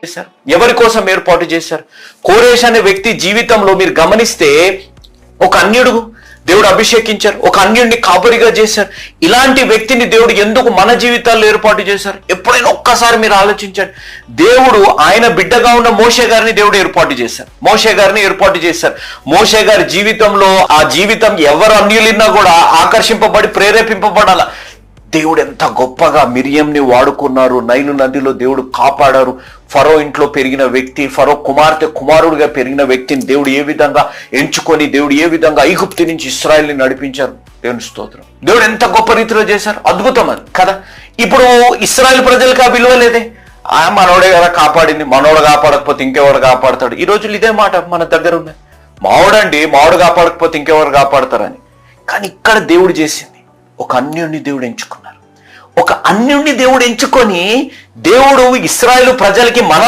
చేశారు? ఎవరి కోసం ఏర్పాటు చేశారు? కోరేష్ అనే వ్యక్తి జీవితంలో మీరు గమనిస్తే ఒక అన్యుడు దేవుడు అభిషేకించారు, ఒక అన్యుడిని కాపరిగా చేశారు. ఇలాంటి వ్యక్తిని దేవుడు ఎందుకు మన జీవితాల్లో ఏర్పాటు చేశారు? ఎప్పుడైనా ఒక్కసారి మీరు ఆలోచించండి. దేవుడు ఆయన బిడ్డగా ఉన్న మోషే గారిని దేవుడు ఏర్పాటు చేశారు. మోషే గారి జీవితంలో ఆ జీవితం ఎవరు అన్యులిన్నా కూడా ఆకర్షింపబడి ప్రేరేపింపబడాల. దేవుడు ఎంత గొప్పగా మిరియంని వాడుకున్నారు. నైలు నదిలో దేవుడు కాపాడారు. ఫరో ఇంట్లో పెరిగిన వ్యక్తి, ఫరో కుమారుడిగా పెరిగిన వ్యక్తిని దేవుడు ఏ విధంగా ఎంచుకొని దేవుడు ఏ విధంగా ఐగుప్తు నుంచి ఇశ్రాయేలుని నడిపించారు. దేవుని స్తోత్రం. దేవుడు ఎంత గొప్ప రీతిలో చేశారు. అద్భుతం అది కదా. ఇప్పుడు ఇశ్రాయేల్ ప్రజలకు ఆ విలువ లేదే. మనోడే కదా కాపాడింది, మనోడు కాపాడకపోతే ఇంకెవరు కాపాడతాడు. ఈ రోజులు ఇదే మాట మన దగ్గర ఉన్నాయి. మావాడు కాపాడకపోతే ఇంకెవరు కాపాడతారని. కానీ ఇక్కడ దేవుడు చేసింది, ఒక అన్యుణ్ణి దేవుడు ఎంచుకున్నారు. ఒక అన్యుణ్ణి దేవుడు ఎంచుకొని దేవుడు ఇశ్రాయేలు ప్రజలకి మన